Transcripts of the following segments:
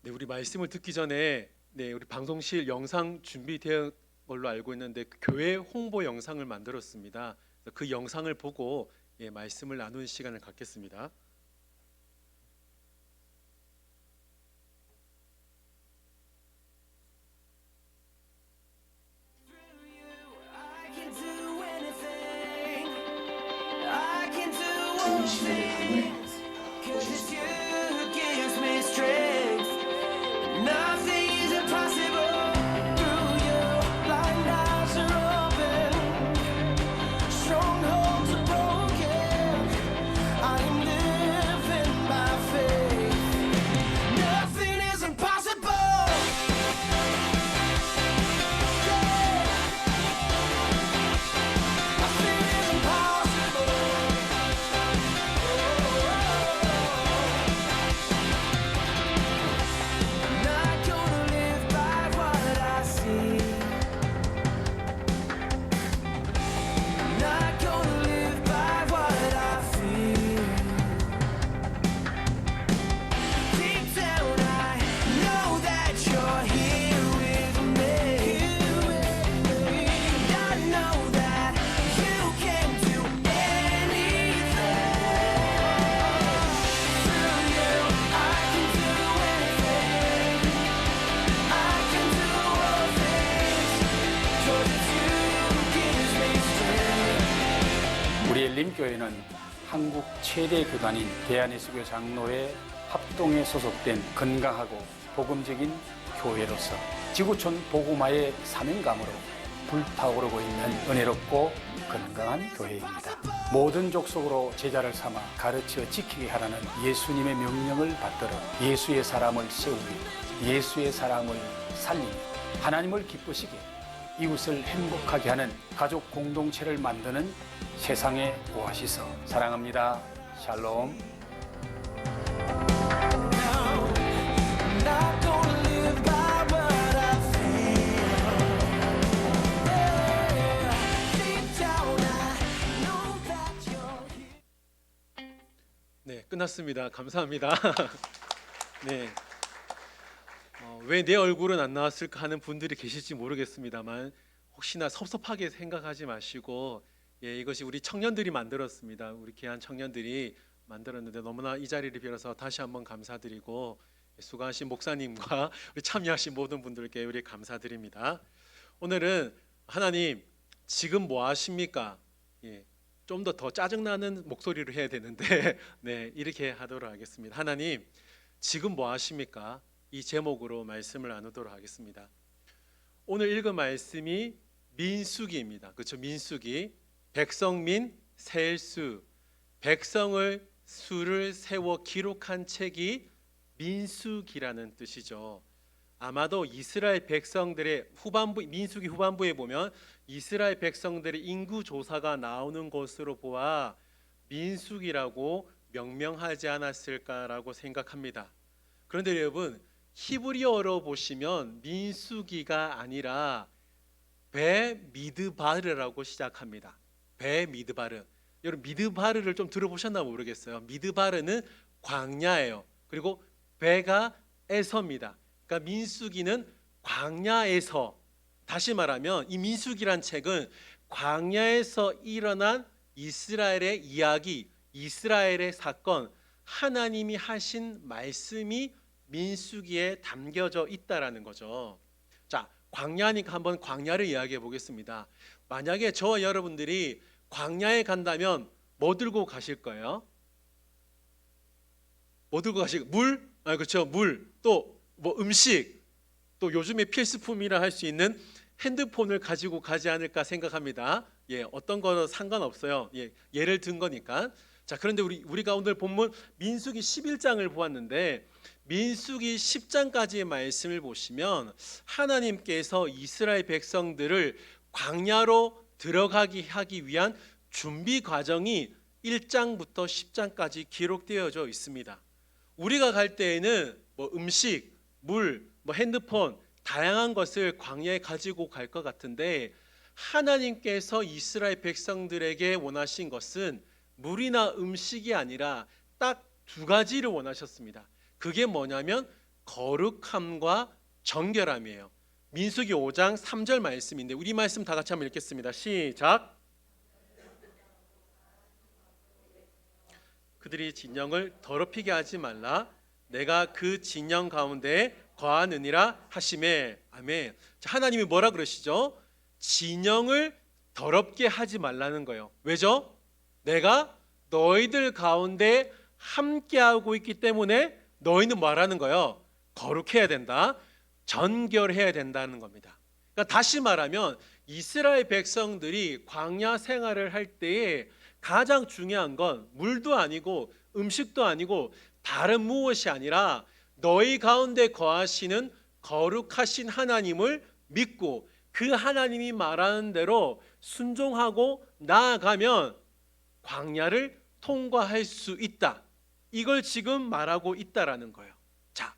네, 우리 말씀을 듣기 전에 우리 방송실 영상 준비된 걸로 알고 있는데 그 교회 홍보 영상을 만들었습니다. 그래서 그 영상을 보고 말씀을 나누는 시간을 갖겠습니다. 우리 엘림교회는 한국 최대 교단인 대한예수교 장로회 합동에 소속된 건강하고 복음적인 교회로서 지구촌 복음화의 사명감으로 불타오르고 있는 은혜롭고 건강한 교회입니다. 모든 족속으로 제자를 삼아 가르쳐 지키게 하라는 예수님의 명령을 받들어 예수의 사람을 세우며 예수의 사랑을 살리며 하나님을 기쁘시게 이웃을 행복하게 하는 가족 공동체를 만드는 세상의 오아시스. 사랑합니다. 샬롬. 네, 끝났습니다. 감사합니다. 네. 왜 내 얼굴은 안 나왔을까 하는 분들이 계실지 모르겠습니다만 혹시나 섭섭하게 생각하지 마시고 이것이 우리 청년들이 만들었습니다. 우리 귀한 청년들이 만들었는데 너무나 이 자리를 빌어서 다시 한번 감사드리고 수고하신 목사님과 우리 참여하신 모든 분들께 우리 감사드립니다. 오늘은 하나님 지금 뭐 하십니까? 좀 더 짜증나는 목소리로 해야 되는데 네, 이렇게 하도록 하겠습니다. 하나님 지금 뭐 하십니까? 이 제목으로 말씀을 나누도록 하겠습니다. 오늘 읽은 말씀이 민수기입니다. 그렇죠? 민수기. 백성민 셀수, 백성을 수를 세워 기록한 책이 민수기라는 뜻이죠. 아마도 이스라엘 백성들의 후반부, 민수기 후반부에 보면 이스라엘 백성들의 인구 조사가 나오는 것으로 보아 민수기라고 명명하지 않았을까라고 생각합니다. 그런데 여러분, 히브리어로 보시면 민수기가 아니라 베미드바르라고 시작합니다. 베미드바르. 여러분 미드바르를 좀 들어보셨나 모르겠어요. 미드바르는 광야예요. 그리고 베가 에서입니다. 그러니까 민수기는 광야에서, 다시 말하면 이 민수기란 책은 광야에서 일어난 이스라엘의 이야기, 이스라엘의 사건, 하나님이 하신 말씀이 민수기에 담겨져 있다라는 거죠. 자, 광야니까 한번 광야를 이야기해 보겠습니다. 만약에 저와 여러분들이 광야에 간다면 뭐 들고 가실 거예요? 뭐 들고 가실? 물? 그렇죠. 물. 또 뭐 음식. 또 요즘에 필수품이라 할 수 있는 핸드폰을 가지고 가지 않을까 생각합니다. 어떤 거는 상관없어요. 예를 든 거니까. 자, 그런데 우리가 오늘 본문 민수기 11장을 보았는데 민수기 10장까지의 말씀을 보시면 하나님께서 이스라엘 백성들을 광야로 들어가게 하기 위한 준비 과정이 1장부터 10장까지 기록되어져 있습니다. 우리가 갈 때에는 뭐 음식, 물, 뭐 핸드폰 다양한 것을 광야에 가지고 갈 것 같은데 하나님께서 이스라엘 백성들에게 원하신 것은 물이나 음식이 아니라 딱 두 가지를 원하셨습니다. 그게 뭐냐면 거룩함과 정결함이에요. 민수기 5장 3절 말씀인데 우리 말씀 다 같이 한번 읽겠습니다. 시작. 그들이 진영을 더럽히게 하지 말라. 내가 그 진영 가운데 거하느니라 하시매. 아멘. 자, 하나님이 뭐라 그러시죠? 진영을 더럽게 하지 말라는 거예요. 왜죠? 내가 너희들 가운데 함께하고 있기 때문에 너희는 뭐라는 거예요? 거룩해야 된다. 전결해야 된다는 겁니다. 그러니까 다시 말하면 이스라엘 백성들이 광야 생활을 할 때에 가장 중요한 건 물도 아니고 음식도 아니고 다른 무엇이 아니라 너희 가운데 거하시는 거룩하신 하나님을 믿고 그 하나님이 말하는 대로 순종하고 나아가면 광야를 통과할 수 있다. 이걸 지금 말하고 있다라는 거예요. 자,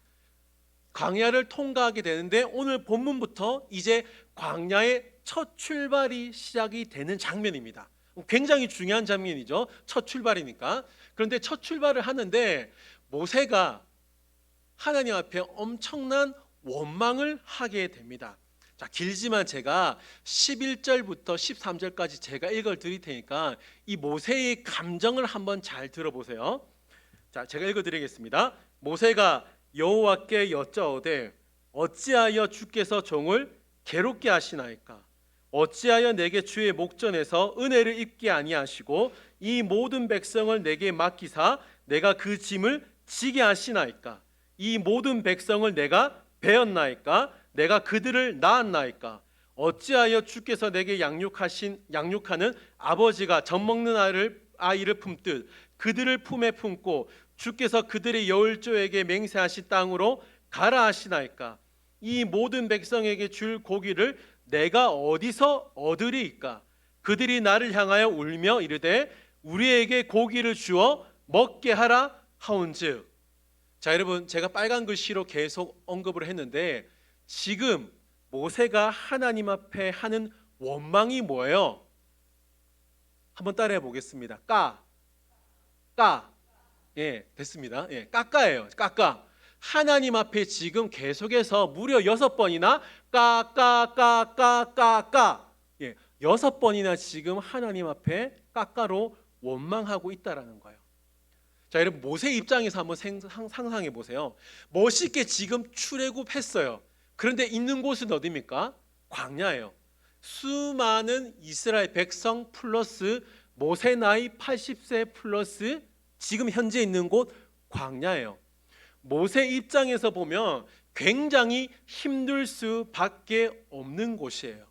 광야를 통과하게 되는데 오늘 본문부터 이제 광야의 첫 출발이 시작이 되는 장면입니다. 굉장히 중요한 장면이죠. 첫 출발이니까. 그런데 첫 출발을 하는데 모세가 하나님 앞에 엄청난 원망을 하게 됩니다. 자, 길지만 제가 11절부터 13절까지 제가 읽어 드릴 테니까 이 모세의 감정을 한번 잘 들어보세요. 자, 제가 읽어 드리겠습니다. 모세가 여호와께 여짜오되 어찌하여 주께서 종을 괴롭게 하시나이까? 어찌하여 내게 주의 목전에서 은혜를 입게 아니하시고 이 모든 백성을 내게 맡기사 내가 그 짐을 지게 하시나이까? 이 모든 백성을 내가 배었나이까? 내가 그들을 낳았나이까? 어찌하여 주께서 내게 양육하는 아버지가 젖먹는 아이를 품듯 그들을 품에 품고 주께서 그들의 여울조에게 맹세하신 땅으로 가라 하시나이까? 이 모든 백성에게 줄 고기를 내가 어디서 얻으리이까? 그들이 나를 향하여 울며 이르되 우리에게 고기를 주어 먹게 하라 하온즉. 자, 여러분, 제가 빨간 글씨로 계속 언급을 했는데 지금 모세가 하나님 앞에 하는 원망이 뭐예요? 한번 따라해 보겠습니다. 예, 됐습니다. 예, 까까예요. 까까. 하나님 앞에 지금 계속해서 무려 6번이나 까까까까까까, 예, 6번이나 지금 하나님 앞에 까까로 원망하고 있다라는 거예요. 자, 여러분, 모세 입장에서 한번 상상해 보세요. 멋있게 지금 출애굽했어요. 그런데 있는 곳은 어디입니까? 광야예요. 수많은 이스라엘 백성 플러스 모세 나이 80세 플러스 지금 현재 있는 곳 광야예요. 모세 입장에서 보면 굉장히 힘들 수밖에 없는 곳이에요.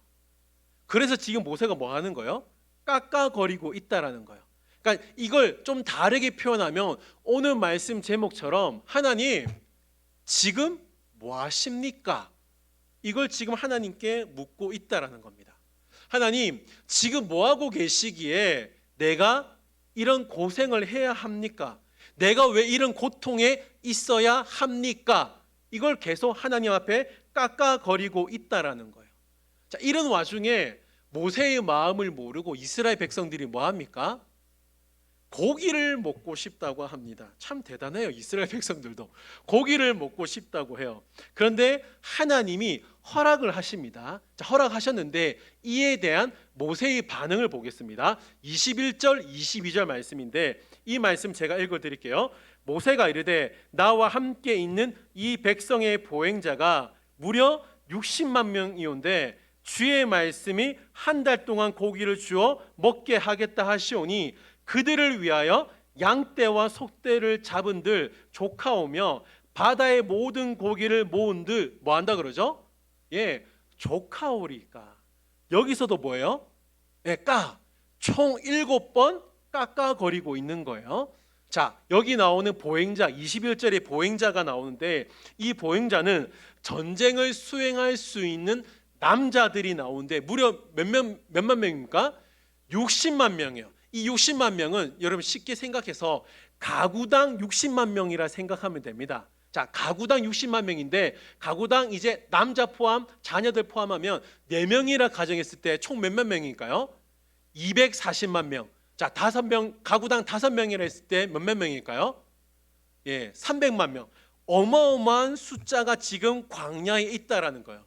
그래서 지금 모세가 뭐 하는 거예요? 깎아거리고 있다라는 거예요. 그러니까 이걸 좀 다르게 표현하면 오늘 말씀 제목처럼 하나님 지금 뭐 하십니까? 이걸 지금 하나님께 묻고 있다라는 겁니다. 하나님 지금 뭐 하고 계시기에 내가 이런 고생을 해야 합니까? 내가 왜 이런 고통에 있어야 합니까? 이걸 계속 하나님 앞에 깎아거리고 있다라는 거예요. 자, 이런 와중에 모세의 마음을 모르고 이스라엘 백성들이 뭐 합니까? 고기를 먹고 싶다고 합니다. 참 대단해요. 이스라엘 백성들도 고기를 먹고 싶다고 해요. 그런데 하나님이 허락을 하십니다. 자, 허락하셨는데 이에 대한 모세의 반응을 보겠습니다. 21절 22절 말씀인데 이 말씀 제가 읽어드릴게요. 모세가 이르되 나와 함께 있는 이 백성의 보행자가 무려 60만 명이온데 주의 말씀이 한 달 동안 고기를 주어 먹게 하겠다 하시오니 그들을 위하여 양떼와 속떼를 잡은들 조카오며 바다의 모든 고기를 모은들 뭐 한다 그러죠? 예, 조카오리까. 여기서도 뭐예요? 예, 총 7번 깎아거리고 있는 거예요. 자, 여기 나오는 보행자 21절에 보행자가 나오는데 이 보행자는 전쟁을 수행할 수 있는 남자들이 나오는데 무려 몇만 명입니까? 60만 명이에요. 이 60만 명은 여러분 쉽게 생각해서 가구당 60만 명이라 생각하면 됩니다. 자, 가구당 60만 명인데 가구당 이제 남자 포함 자녀들 포함하면 4명이라 가정했을 때 총 몇만 명일까요? 240만 명. 자, 5명 가구당 5명이라 했을 때 몇만 명일까요? 예, 300만 명. 어마어마한 숫자가 지금 광야에 있다라는 거예요.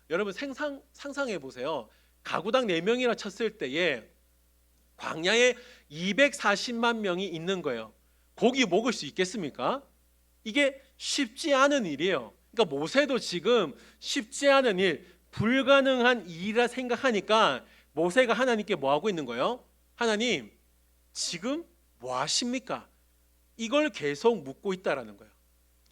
여러분 상상해 보세요. 가구당 4명이라 쳤을 때에 광야에 240만 명이 있는 거예요. 고기 먹을 수 있겠습니까? 이게 쉽지 않은 일이에요. 그러니까 모세도 지금 쉽지 않은 일, 불가능한 일이라 생각하니까 모세가 하나님께 뭐 하고 있는 거예요? 하나님, 지금 뭐 하십니까? 이걸 계속 묻고 있다라는 거예요.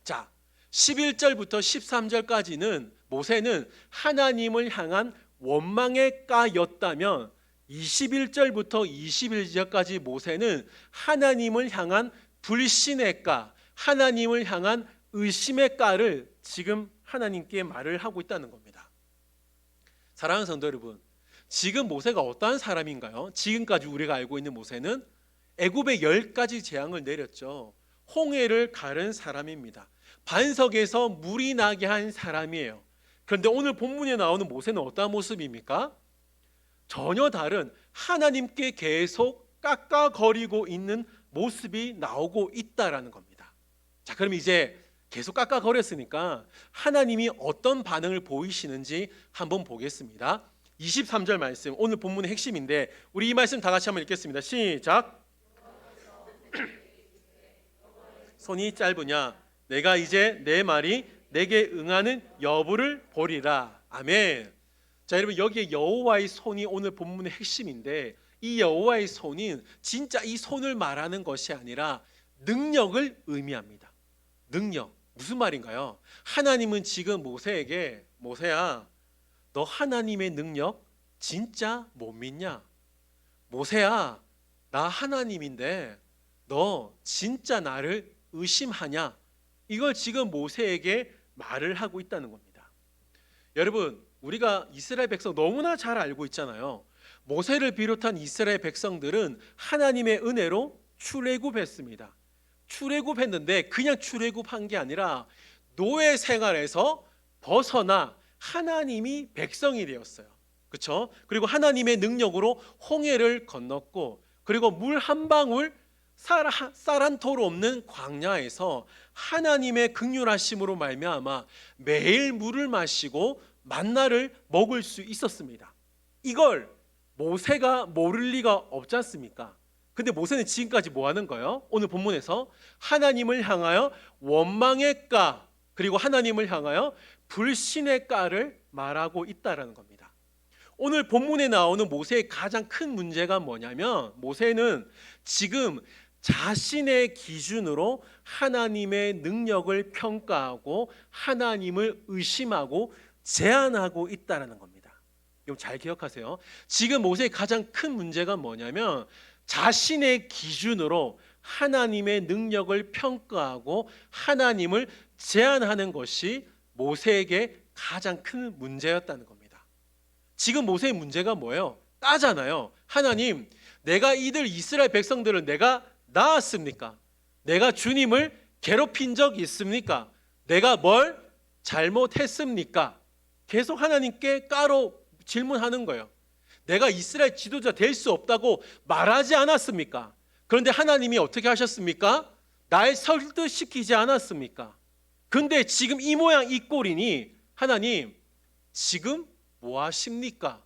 자, 11절부터 13절까지는 모세는 하나님을 향한 원망의 까였다면 21절부터 21절까지 모세는 하나님을 향한 불신의 까, 하나님을 향한 의심의 까를 지금 하나님께 말을 하고 있다는 겁니다. 사랑하는 성도 여러분, 지금 모세가 어떠한 사람인가요? 지금까지 우리가 알고 있는 모세는 애굽에 10가지 재앙을 내렸죠. 홍해를 가른 사람입니다. 반석에서 물이 나게 한 사람이에요. 그런데 오늘 본문에 나오는 모세는 어떠한 모습입니까? 전혀 다른 하나님께 계속 깎아거리고 있는 모습이 나오고 있다라는 겁니다. 자, 그럼 이제 계속 깎아거렸으니까 하나님이 어떤 반응을 보이시는지 한번 보겠습니다. 23절 말씀, 오늘 본문의 핵심인데 우리 이 말씀 다 같이 한번 읽겠습니다. 시작. 손이 짧으냐? 내가 이제 내 말이 내게 응하는 여부를 보리라. 아멘. 자, 여러분, 여기에 여호와의 손이 오늘 본문의 핵심인데 이 여호와의 손은 진짜 이 손을 말하는 것이 아니라 능력을 의미합니다. 능력. 무슨 말인가요? 하나님은 지금 모세에게, 모세야, 너 하나님의 능력 진짜 못 믿냐? 모세야, 나 하나님인데 너 진짜 나를 의심하냐? 이걸 지금 모세에게 말을 하고 있다는 겁니다. 여러분, 우리가 이스라엘 백성 너무나 잘 알고 있잖아요. 모세를 비롯한 이스라엘 백성들은 하나님의 은혜로 출애굽했습니다. 출애굽했는데 그냥 출애굽한 게 아니라 노예 생활에서 벗어나 하나님이 백성이 되었어요. 그렇죠? 그리고 하나님의 능력으로 홍해를 건넜고, 그리고 물 한 방울 쌀 한 토로 없는 광야에서 하나님의 긍휼하심으로 말미암아 매일 물을 마시고 만나를 먹을 수 있었습니다. 이걸 모세가 모를 리가 없지 않습니까? 근데 모세는 지금까지 뭐 하는 거예요? 오늘 본문에서 하나님을 향하여 원망의 까, 그리고 하나님을 향하여 불신의 까를 말하고 있다라는 겁니다. 오늘 본문에 나오는 모세의 가장 큰 문제가 뭐냐면, 모세는 지금 자신의 기준으로 하나님의 능력을 평가하고 하나님을 의심하고 제한하고 있다는 겁니다. 이거 잘 기억하세요. 지금 모세의 가장 큰 문제가 뭐냐면 자신의 기준으로 하나님의 능력을 평가하고 하나님을 제한하는 것이 모세에게 가장 큰 문제였다는 겁니다. 지금 모세의 문제가 뭐예요? 따잖아요. 하나님, 내가 이들 이스라엘 백성들을 내가 낳았습니까? 내가 주님을 괴롭힌 적 있습니까? 내가 뭘 잘못했습니까? 계속 하나님께 까로 질문하는 거예요. 내가 이스라엘 지도자 될 수 없다고 말하지 않았습니까? 그런데 하나님이 어떻게 하셨습니까? 날 설득시키지 않았습니까? 근데 지금 이 모양 이 꼴이니 하나님 지금 뭐 하십니까?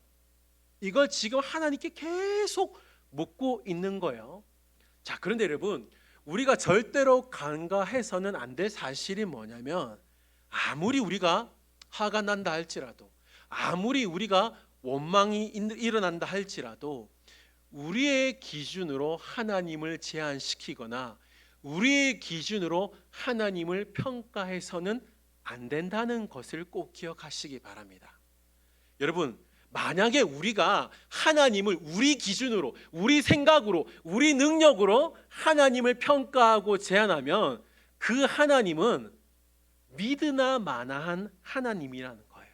이걸 지금 하나님께 계속 묻고 있는 거예요. 자, 그런데 여러분, 우리가 절대로 간과해서는 안 될 사실이 뭐냐면, 아무리 우리가 화가 난다 할지라도, 아무리 우리가 원망이 일어난다 할지라도 우리의 기준으로 하나님을 제한시키거나 우리의 기준으로 하나님을 평가해서는 안 된다는 것을 꼭 기억하시기 바랍니다. 여러분, 만약에 우리가 하나님을 우리 기준으로, 우리 생각으로, 우리 능력으로 하나님을 평가하고 제한하면 그 하나님은 믿으나 마나한 하나님이라는 거예요.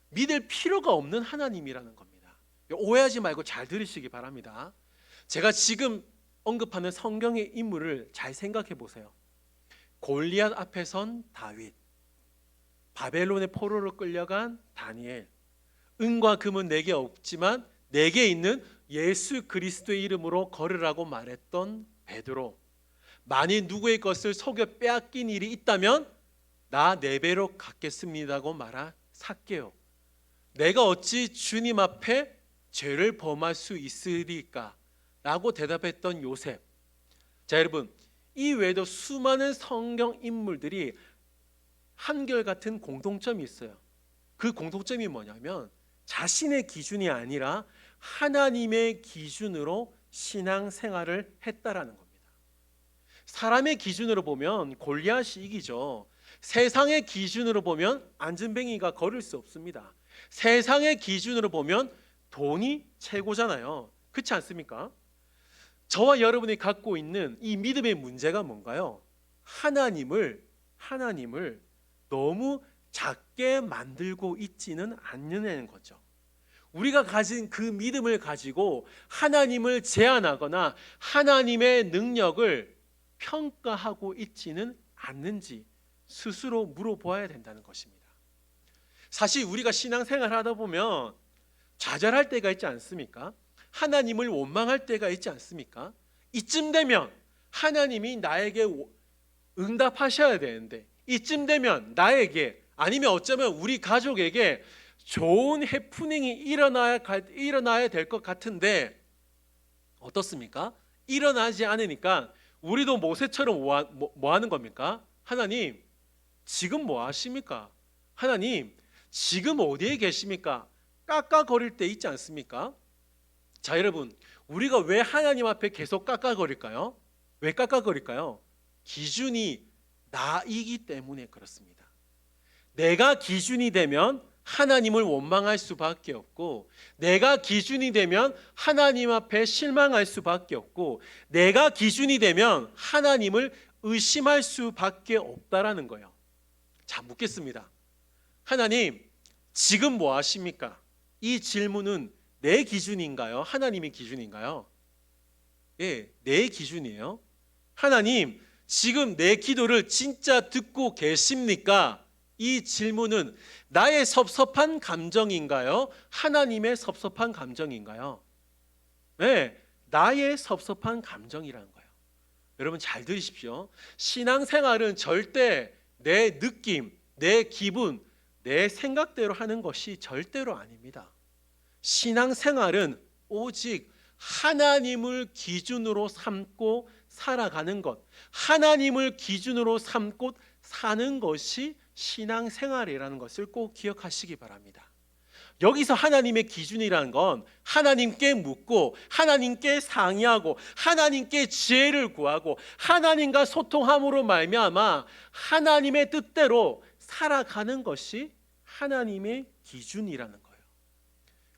믿을 필요가 없는 하나님이라는 겁니다. 오해하지 말고 잘 들으시기 바랍니다. 제가 지금 언급하는 성경의 인물을 잘 생각해 보세요. 골리앗 앞에 선 다윗, 바벨론의 포로로 끌려간 다니엘, 은과 금은 내게 없지만 내게 있는 예수 그리스도의 이름으로 걸으라고 말했던 베드로, 만일 누구의 것을 속여 빼앗긴 일이 있다면 나 4배로 갚겠습니다고 말하 삭개요. 내가 어찌 주님 앞에 죄를 범할 수 있으리까? 라고 대답했던 요셉. 자, 여러분, 이 외에도 수많은 성경 인물들이 한결같은 공통점이 있어요. 그 공통점이 뭐냐면 자신의 기준이 아니라 하나님의 기준으로 신앙생활을 했다라는 겁니다. 사람의 기준으로 보면 골리앗이 이기죠. 세상의 기준으로 보면 안전뱅이가 걸을 수 없습니다. 세상의 기준으로 보면 돈이 최고잖아요. 그렇지 않습니까? 저와 여러분이 갖고 있는 이 믿음의 문제가 뭔가요? 하나님을 너무 작게 만들고 있지는 않는 거죠. 우리가 가진 그 믿음을 가지고 하나님을 제한하거나 하나님의 능력을 평가하고 있지는 않는지 스스로 물어보아야 된다는 것입니다. 사실 우리가 신앙생활 하다 보면 좌절할 때가 있지 않습니까? 하나님을 원망할 때가 있지 않습니까? 이쯤 되면 하나님이 나에게 응답하셔야 되는데, 이쯤 되면 나에게, 아니면 어쩌면 우리 가족에게 좋은 해프닝이 일어나야 될 것 같은데 어떻습니까? 일어나지 않으니까 우리도 모세처럼 뭐 하는 겁니까? 하나님, 지금 뭐 하십니까? 하나님, 지금 어디에 계십니까? 깎아거릴 때 있지 않습니까? 자, 여러분, 우리가 왜 하나님 앞에 계속 깎아거릴까요? 왜 깎아거릴까요? 기준이 나이기 때문에 그렇습니다. 내가 기준이 되면 하나님을 원망할 수밖에 없고, 내가 기준이 되면 하나님 앞에 실망할 수밖에 없고, 내가 기준이 되면 하나님을 의심할 수밖에 없다라는 거예요. 자, 묻겠습니다. 하나님, 지금 뭐 하십니까? 이 질문은 내 기준인가요? 하나님의 기준인가요? 예, 내 기준이에요. 하나님, 지금 내 기도를 진짜 듣고 계십니까? 이 질문은 나의 섭섭한 감정인가요? 하나님의 섭섭한 감정인가요? 네, 나의 섭섭한 감정이라는 거예요. 여러분 잘 들으십시오. 신앙생활은 절대 내 느낌, 내 기분, 내 생각대로 하는 것이 절대로 아닙니다. 신앙생활은 오직 하나님을 기준으로 삼고 살아가는 것, 하나님을 기준으로 삼고 사는 것이 신앙생활이라는 것을 꼭 기억하시기 바랍니다. 여기서 하나님의 기준이라는 건 하나님께 묻고 하나님께 상의하고 하나님께 지혜를 구하고 하나님과 소통함으로 말미암아 하나님의 뜻대로 살아가는 것이 하나님의 기준이라는 거예요.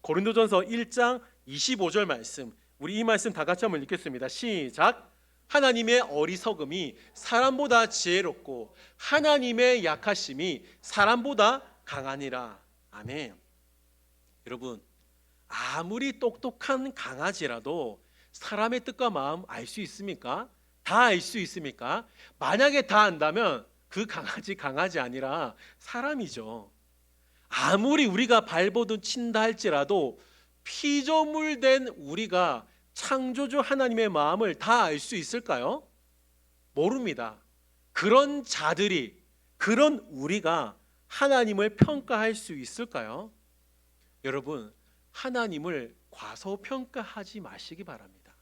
고린도전서 1장 25절 말씀, 우리 이 말씀 다 같이 한번 읽겠습니다. 시작. 하나님의 어리석음이 사람보다 지혜롭고 하나님의 약하심이 사람보다 강하니라. 아멘. 여러분, 아무리 똑똑한 강아지라도 사람의 뜻과 마음 알 수 있습니까? 다 알 수 있습니까? 만약에 다 안다면 그 강아지 아니라 사람이죠. 아무리 우리가 발버둥 친다 할지라도 피조물된 우리가 창조주 하나님의 마음을 다 알 수 있을까요? 모릅니다. 그런 자들이, 그런 우리가 하나님을 평가할 수 있을까요? 여러분, 하나님을 과소평가하지 마시기 바랍니다.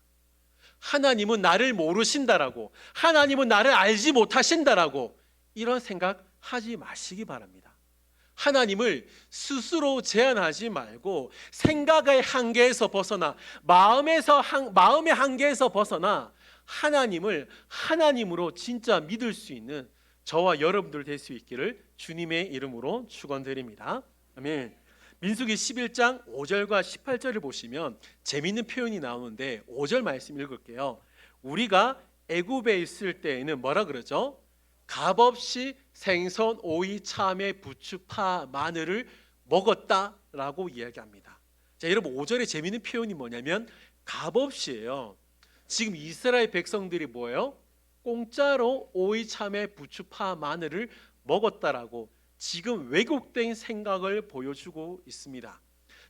하나님은 나를 모르신다라고, 하나님은 나를 알지 못하신다라고 이런 생각하지 마시기 바랍니다. 하나님을 스스로 제한하지 말고 생각의 한계에서 벗어나 마음의 한계에서 벗어나 하나님을 하나님으로 진짜 믿을 수 있는 저와 여러분들 될 수 있기를 주님의 이름으로 축원드립니다. 아멘. 민수기 11장 5절과 18절을 보시면 재미있는 표현이 나오는데 5절 말씀 읽을게요. 우리가 애굽에 있을 때에는 뭐라 그러죠? 값없이 생선, 오이, 참외, 부추, 파, 마늘을 먹었다라고 이야기합니다. 자, 여러분 5절의 재미있는 표현이 뭐냐면 값없이예요. 지금 이스라엘 백성들이 뭐예요? 공짜로 오이, 참외, 부추, 파, 마늘을 먹었다라고 지금 왜곡된 생각을 보여주고 있습니다.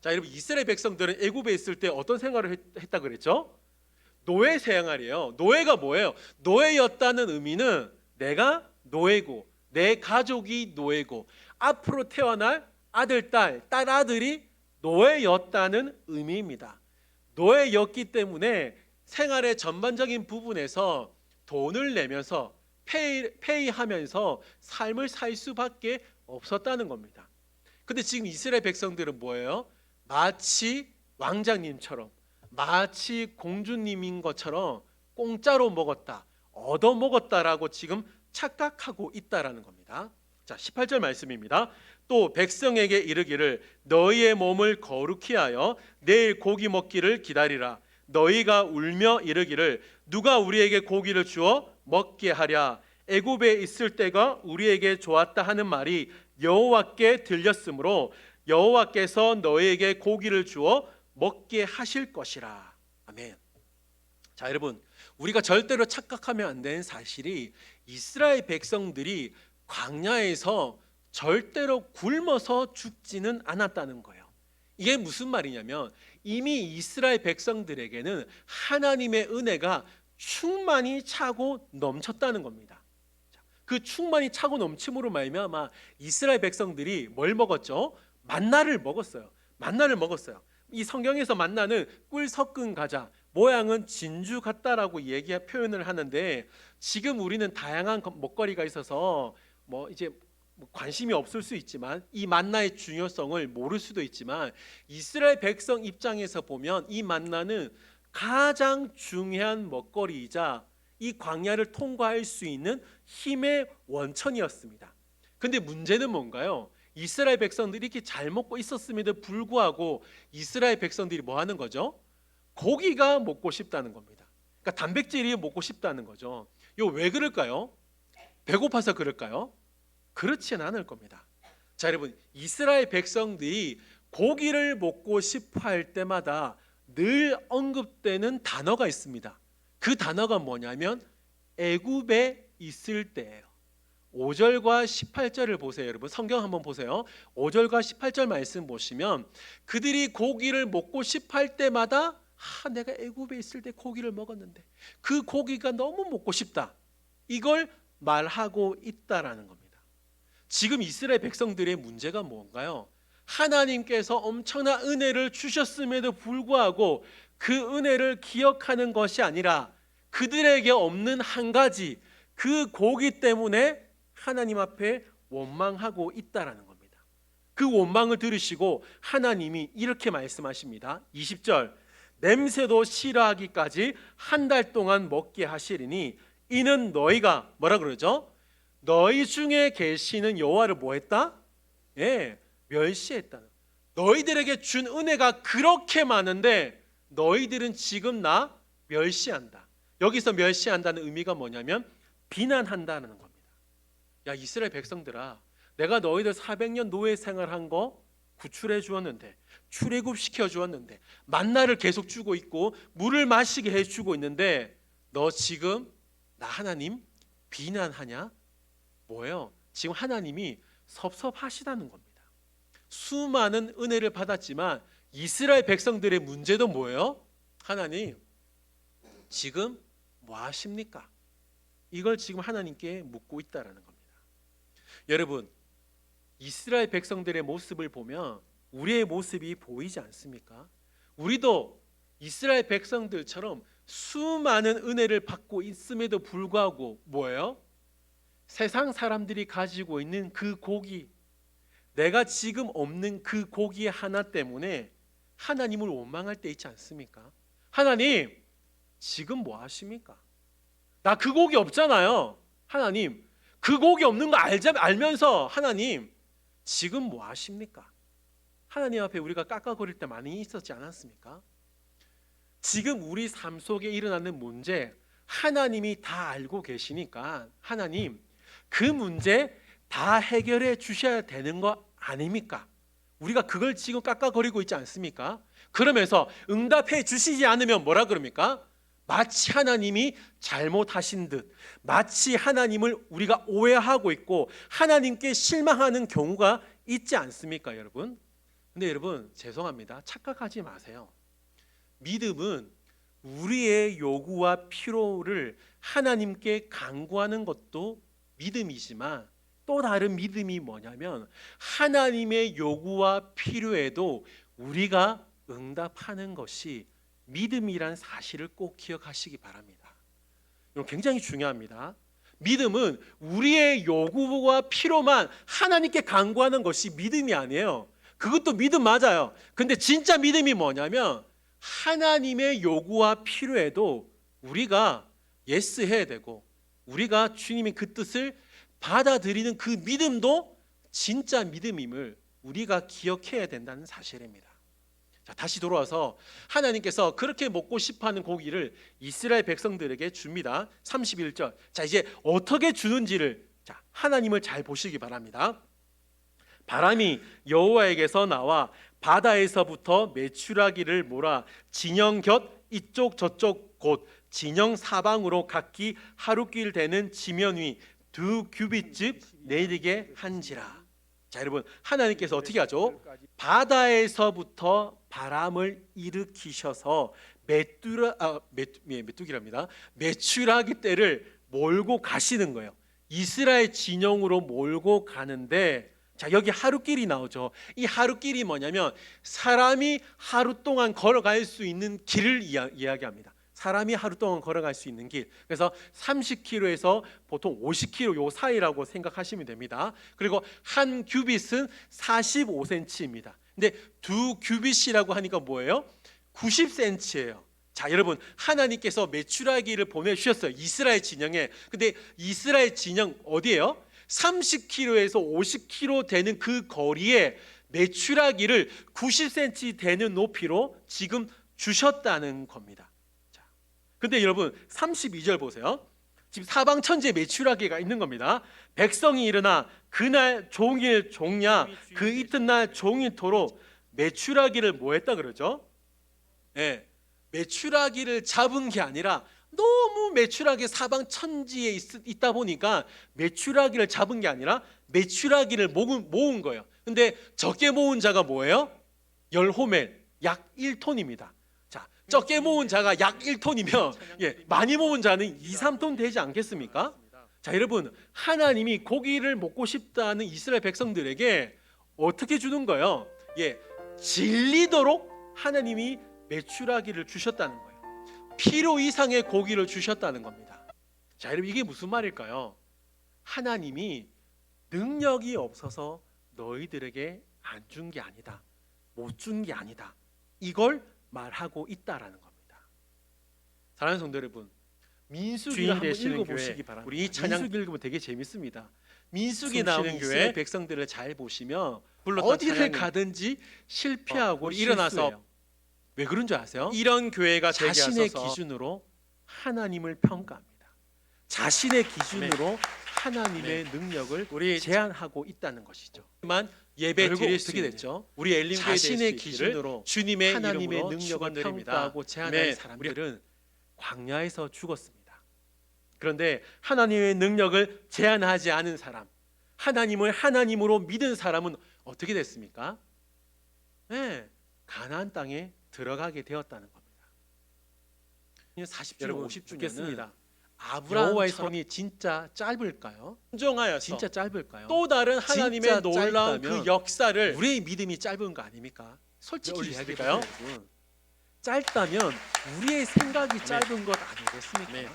자, 여러분 이스라엘 백성들은 애굽에 있을 때 어떤 생활을 했다 그랬죠? 노예 생활이에요. 노예가 뭐예요? 노예였다는 의미는 내가 노예고 내 가족이 노예고 앞으로 태어날 아들, 딸, 딸아들이 노예였다는 의미입니다. 노예였기 때문에 생활의 전반적인 부분에서 돈을 내면서 페이하면서 삶을 살 수밖에 없었다는 겁니다. 근데 지금 이스라엘 백성들은 뭐예요? 마치 왕자님처럼 마치 공주님인 것처럼 공짜로 먹었다, 얻어 먹었다라고 지금 착각하고 있다라는 겁니다. 자, 18절 말씀입니다. 또 백성에게 이르기를 너희의 몸을 거룩히 하여 내일 고기 먹기를 기다리라. 너희가 울며 이르기를 누가 우리에게 고기를 주어 먹게 하랴. 애굽에 있을 때가 우리에게 좋았다 하는 말이 여호와께 들렸으므로 여호와께서 너희에게 고기를 주어 먹게 하실 것이라. 아멘. 자, 여러분, 우리가 절대로 착각하면 안 되는 사실이 이스라엘 백성들이 광야에서 절대로 굶어서 죽지는 않았다는 거예요. 이게 무슨 말이냐면 이미 이스라엘 백성들에게는 하나님의 은혜가 충만히 차고 넘쳤다는 겁니다. 그 충만히 차고 넘침으로 말미암아 이스라엘 백성들이 뭘 먹었죠? 만나를 먹었어요. 만나를 먹었어요. 이 성경에서 만나는 꿀 섞은 과자, 모양은 진주 같다라고 표현을 하는데 지금 우리는 다양한 먹거리가 있어서 이제 관심이 없을 수 있지만 이 만나의 중요성을 모를 수도 있지만 이스라엘 백성 입장에서 보면 이 만나는 가장 중요한 먹거리이자 이 광야를 통과할 수 있는 힘의 원천이었습니다. 근데 문제는 뭔가요? 이스라엘 백성들이 이렇게 잘 먹고 있었음에도 불구하고 이스라엘 백성들이 뭐 하는 거죠? 고기가 먹고 싶다는 겁니다. 그러니까 단백질이 먹고 싶다는 거죠. 이거 왜 그럴까요? 배고파서 그럴까요? 그렇지는 않을 겁니다. 자, 여러분, 이스라엘 백성들이 고기를 먹고 싶어 할 때마다 늘 언급되는 단어가 있습니다. 그 단어가 뭐냐면 애굽에 있을 때예요. 5절과 18절을 보세요. 여러분, 성경 한번 보세요. 5절과 18절 말씀 보시면 그들이 고기를 먹고 싶어 할 때마다 내가 애굽에 있을 때 고기를 먹었는데 그 고기가 너무 먹고 싶다, 이걸 말하고 있다라는 겁니다. 지금 이스라엘 백성들의 문제가 뭔가요? 하나님께서 엄청난 은혜를 주셨음에도 불구하고 그 은혜를 기억하는 것이 아니라 그들에게 없는 한 가지, 그 고기 때문에 하나님 앞에 원망하고 있다라는 겁니다. 그 원망을 들으시고 하나님이 이렇게 말씀하십니다. 20절, 냄새도 싫어하기까지 한 달 동안 먹게 하시리니 이는 너희가 뭐라 그러죠? 너희 중에 계시는 여호와를 뭐 했다? 멸시했다. 너희들에게 준 은혜가 그렇게 많은데 너희들은 지금 나 멸시한다. 여기서 멸시한다는 의미가 뭐냐면 비난한다는 겁니다. 야, 이스라엘 백성들아, 내가 너희들 400년 노예 생활한 거 구출해 주었는데, 출애굽 시켜 주었는데, 만나를 계속 주고 있고 물을 마시게 해 주고 있는데 너 지금 나 하나님 비난하냐? 뭐예요? 지금 하나님이 섭섭하시다는 겁니다. 수많은 은혜를 받았지만 이스라엘 백성들의 문제도 뭐예요? 하나님 지금 뭐 하십니까? 이걸 지금 하나님께 묻고 있다라는 겁니다. 여러분, 이스라엘 백성들의 모습을 보면 우리의 모습이 보이지 않습니까? 우리도 이스라엘 백성들처럼 수많은 은혜를 받고 있음에도 불구하고 뭐예요? 세상 사람들이 가지고 있는 그 고기, 내가 지금 없는 그 고기 하나 때문에 하나님을 원망할 때 있지 않습니까? 하나님 지금 뭐 하십니까? 나 그 고기 없잖아요. 하나님 그 고기 없는 거 알면서 하나님 지금 뭐 하십니까? 하나님 앞에 우리가 깎아거릴 때 많이 있었지 않았습니까? 지금 우리 삶 속에 일어나는 문제 하나님이 다 알고 계시니까 하나님 그 문제 다 해결해 주셔야 되는 거 아닙니까? 우리가 그걸 지금 깎아거리고 있지 않습니까? 그러면서 응답해 주시지 않으면 뭐라 그럽니까? 마치 하나님이 잘못하신 듯, 마치 하나님을 우리가 오해하고 있고 하나님께 실망하는 경우가 있지 않습니까, 여러분? 근데 여러분 죄송합니다. 착각하지 마세요. 믿음은 우리의 요구와 필요를 하나님께 간구하는 것도 믿음이지만 또 다른 믿음이 뭐냐면 하나님의 요구와 필요에도 우리가 응답하는 것이 믿음이란 사실을 꼭 기억하시기 바랍니다. 이건 굉장히 중요합니다. 믿음은 우리의 요구와 필요만 하나님께 간구하는 것이 믿음이 아니에요. 그것도 믿음 맞아요. 근데 진짜 믿음이 뭐냐면 하나님의 요구와 필요에도 우리가 예스 해야 되고 우리가 주님의 그 뜻을 받아들이는 그 믿음도 진짜 믿음임을 우리가 기억해야 된다는 사실입니다. 자, 다시 돌아와서 하나님께서 그렇게 먹고 싶어하는 고기를 이스라엘 백성들에게 줍니다. 31절. 자, 이제 어떻게 주는지를 하나님을 잘 보시기 바랍니다. 바람이 여호와에게서 나와 바다에서부터 메추라기를 몰아 진영 곁 이쪽 저쪽 곳 진영 사방으로 각기 하루길 되는 지면 위 2규빗쯤 내리게 한지라. 자, 여러분, 하나님께서 어떻게 하죠? 바다에서부터 바람을 일으키셔서 메추라기 떼를 몰고 가시는 거예요. 이스라엘 진영으로 몰고 가는데, 자, 여기 하루길이 나오죠. 이 하루길이 뭐냐면 사람이 하루 동안 걸어갈 수 있는 길을 이야기합니다. 사람이 하루 동안 걸어갈 수 있는 길. 그래서 30km에서 보통 50km 요 사이라고 생각하시면 됩니다. 그리고 한 규빗은 45cm입니다. 근데 2규빗이라고 하니까 뭐예요? 90cm예요. 자, 여러분, 하나님께서 메추라기를 보내주셨어요. 이스라엘 진영에. 근데 이스라엘 진영 어디예요? 30km에서 50km 되는 그 거리에 메추라기를 90cm 되는 높이로 지금 주셨다는 겁니다. 자, 근데 여러분 32절 보세요. 지금 사방천지에 메추라기가 있는 겁니다. 백성이 일어나 그날 종일 종야 그 이튿날 종일토록 메추라기를 뭐 했다 그러죠? 네, 메추라기를 잡은 게 아니라 너무 메추라기 사방천지에 있다 보니까 메추라기를 잡은 게 아니라 메추라기를 모은 거예요. 근데 적게 모은 자가 뭐예요? 10호멜, 약 1톤입니다. 자, 적게 모은 자가 약 1톤이면 많이 모은 자는 2, 3톤 되지 않겠습니까? 자, 여러분, 하나님이 고기를 먹고 싶다는 이스라엘 백성들에게 어떻게 주는 거예요? 질리도록 하나님이 메추라기를 주셨다는 거예요. 필요 이상의 고기를 주셨다는 겁니다. 자, 여러분, 이게 무슨 말일까요? 하나님이 능력이 없어서 너희들에게 안 준 게 아니다, 못 준 게 아니다, 이걸 말하고 있다라는 겁니다. 사랑하는 성도 여러분, 민수기를 한번 읽어보시기 바랍니다. 우리 이 민수기 읽으면 되게 재밌습니다. 민수기 나오는 교회 백성들을 잘 보시면 어디를 가든지 실패하고 일어나서 왜 그런 줄 아세요? 이런 교회가 자신의 기준으로 하나님을 평가합니다. 자신의 기준으로 하나님의 능력을 우리 제한하고 있다는 것이죠. 하지만 예배 드릴 수 있는 됐죠? 우리 엘림교회 자신의 기준으로 주님의 하나님의 능력을 평가하고 제한하는 사람들은 광야에서 죽었습니다. 그런데 하나님의 능력을 제한하지 않은 사람, 하나님을 하나님으로 믿은 사람은 어떻게 됐습니까? 가나안 땅에 들어가게 되었다는 겁니다. 40주년, 50주년은 아브라함의 손이 진짜 짧을까요? 순종하여서 진짜 짧을까요? 또 다른 하나님의 놀라운 그 역사를 우리의 믿음이 짧은 거 아닙니까? 솔직히 이야기할까요? 짧다면 우리의 생각이 짧은 것 아니겠습니까?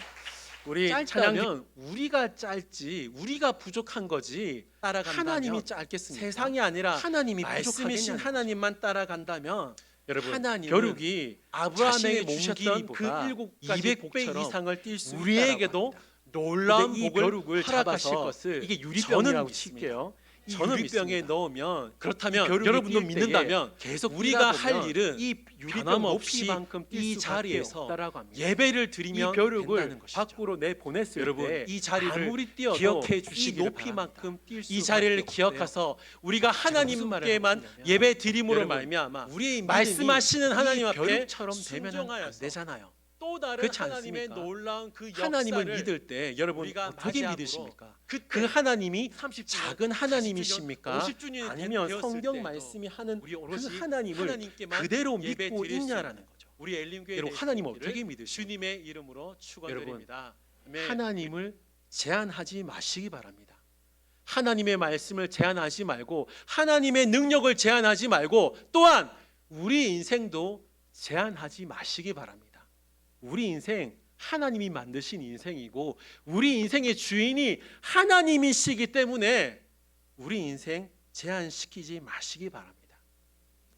우리 짧다면 우리가 짧지, 우리가 부족한 거지. 하나님이 짧겠습니까? 세상이 아니라 하나님이 말씀이신 하나님만 따라간다면 여러분, 벼룩이 아브라함에게 주셨던 그 200배 이상을 뛸 수 있다라고 우리에게도 놀라운 복을 허락하실 것을 이게 유리병이라고 칠게요. 저는 유리병에 넣으면, 그렇다면 여러분도 믿는다면 계속 우리가 할 일은 이 유리병 높이만큼 이 자리에서 예배를 드리면 이 벼룩을 밖으로 내보냈을 여러분, 때 이 자리를 아무리 뛰어도 기억해 주시기 높이만큼 이 자리를 기억해서 우리가 하나님께만 예배 드림으로 말미암아 우리의 말씀하시는 하나님 앞에 순종하면 안 되잖아요. 또 다른 하나님의 놀라운 그 하나님을 믿을 때 여러분 어떻게 믿으십니까? 그 하나님이 작은 하나님이십니까? 아니면 성경 말씀이 하는 그 하나님을 그대로 믿고 있냐라는 거죠. 우리 엘림교회 여러분, 하나님 어떻게 믿으시죠? 주님의 이름으로 축원드립니다. 아멘. 하나님을 제한하지 마시기 바랍니다. 하나님의 말씀을 제한하지 말고 하나님의 능력을 제한하지 말고 또한 우리 인생도 제한하지 마시기 바랍니다. 우리 인생 하나님이 만드신 인생이고 우리 인생의 주인이 하나님이시기 때문에 우리 인생 제한시키지 마시기 바랍니다.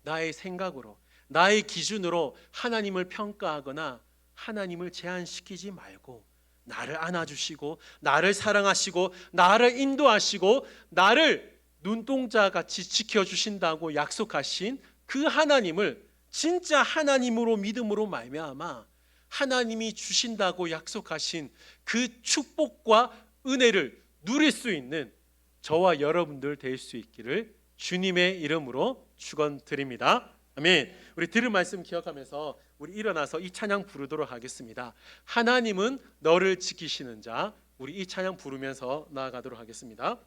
나의 생각으로 나의 기준으로 하나님을 평가하거나 하나님을 제한시키지 말고 나를 안아주시고 나를 사랑하시고 나를 인도하시고 나를 눈동자같이 지켜주신다고 약속하신 그 하나님을 진짜 하나님으로 믿음으로 말미암아 하나님이 주신다고 약속하신 그 축복과 은혜를 누릴 수 있는 저와 여러분들 될 수 있기를 주님의 이름으로 축원드립니다. 아멘. 우리 들은 말씀 기억하면서 우리 일어나서 이 찬양 부르도록 하겠습니다. 하나님은 너를 지키시는 자. 우리 이 찬양 부르면서 나아가도록 하겠습니다.